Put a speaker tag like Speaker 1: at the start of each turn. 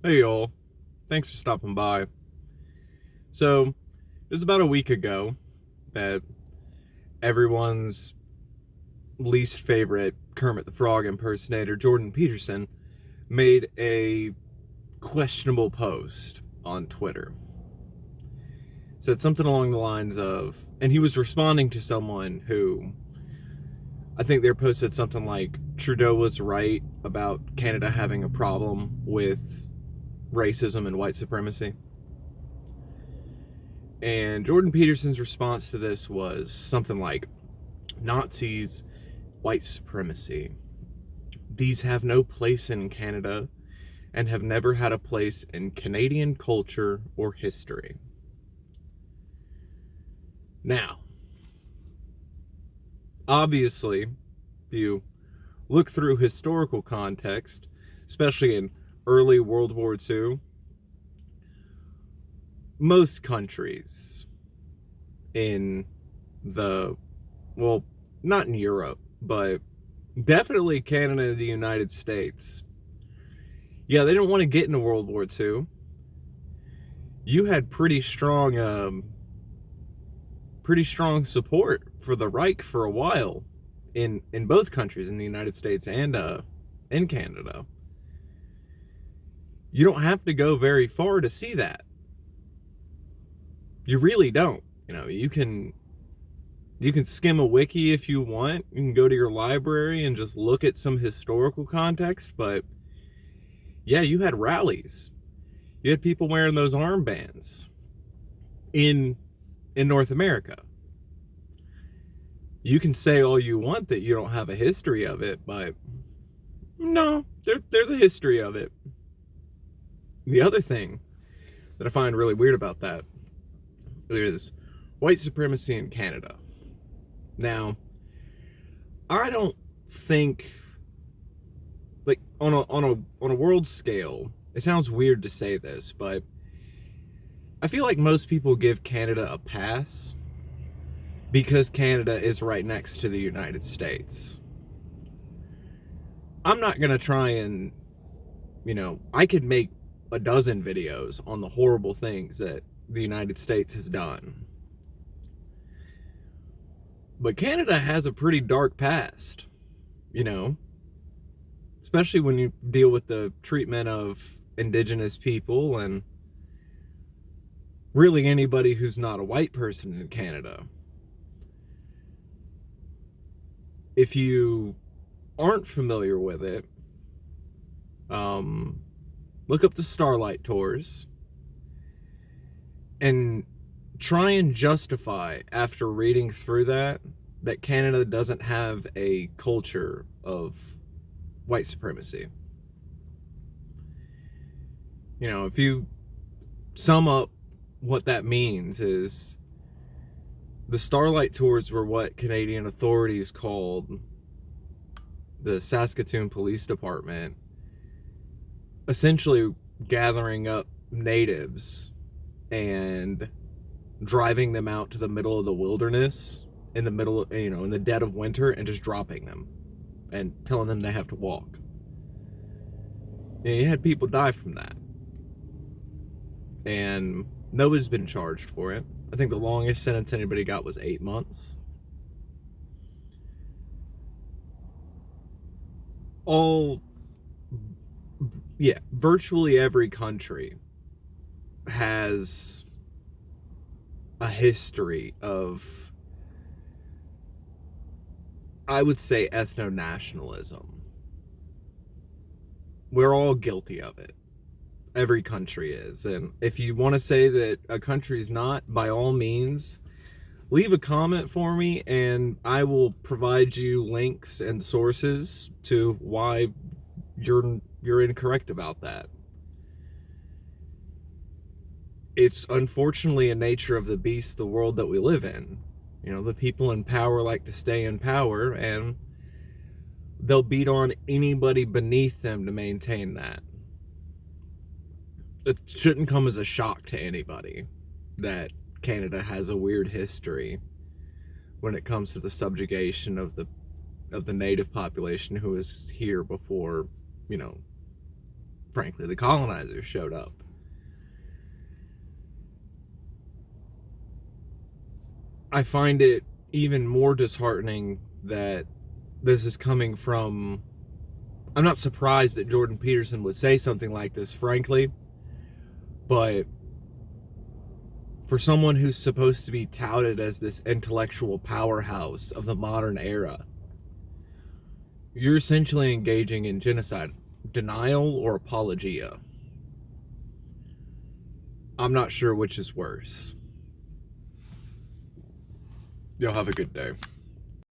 Speaker 1: Hey y'all, thanks for stopping by. So, it was about a week ago that everyone's least favorite Kermit the Frog impersonator, Jordan Peterson, made a questionable post on Twitter. Said something along the lines of, and he was responding to someone who, I think their post said something like, Trudeau was right about Canada having a problem with racism and white supremacy. And Jordan Peterson's response to this was something like, Nazis, white supremacy. These have no place in Canada and have never had a place in Canadian culture or history. Now, obviously, if you look through historical context, especially in early World War II, most countries in well, not in Europe, but definitely Canada and the United States. Yeah, they didn't want to get into World War II. You had pretty strong support for the Reich for a while in both countries, in the United States and in Canada. You don't have to go very far to see that. You really don't. You can skim a wiki if you want. You can go to your library and just look at some historical context, but yeah, you had rallies. You had people wearing those armbands in North America. You can say all you want that you don't have a history of it, but no, there's a history of it. The other thing that I find really weird about that is white supremacy in Canada. Now, I don't think, like, on a world scale, it sounds weird to say this, but I feel like most people give Canada a pass because Canada is right next to the United States. I'm not gonna try and, I could make a dozen videos on the horrible things that the United States has done. But Canada has a pretty dark past, especially when you deal with the treatment of indigenous people and really anybody who's not a white person in Canada. If you aren't familiar with it, look up the Starlight Tours and try and justify, after reading through that Canada doesn't have a culture of white supremacy. If you sum up what that means, is the Starlight Tours were what Canadian authorities called the Saskatoon Police Department, essentially gathering up natives and driving them out to the middle of the wilderness in the dead of winter, and just dropping them and telling them they have to walk. You had people die from that, and nobody's been charged for it. I think the longest sentence anybody got was 8 months. Virtually every country has a history of, I would say, ethno-nationalism. We're all guilty of it. Every country is. And if you want to say that a country's not, by all means, leave a comment for me and I will provide you links and sources to why you're incorrect about that. It's unfortunately a nature of the beast, the world that we live in. The people in power like to stay in power, and they'll beat on anybody beneath them to maintain that. It shouldn't come as a shock to anybody that Canada has a weird history when it comes to the subjugation of the native population who was here before, frankly, the colonizers showed up. I find it even more disheartening that this is coming from... I'm not surprised that Jordan Peterson would say something like this, frankly, but for someone who's supposed to be touted as this intellectual powerhouse of the modern era, you're essentially engaging in genocide, denial, or apologia. I'm not sure which is worse. Y'all have a good day.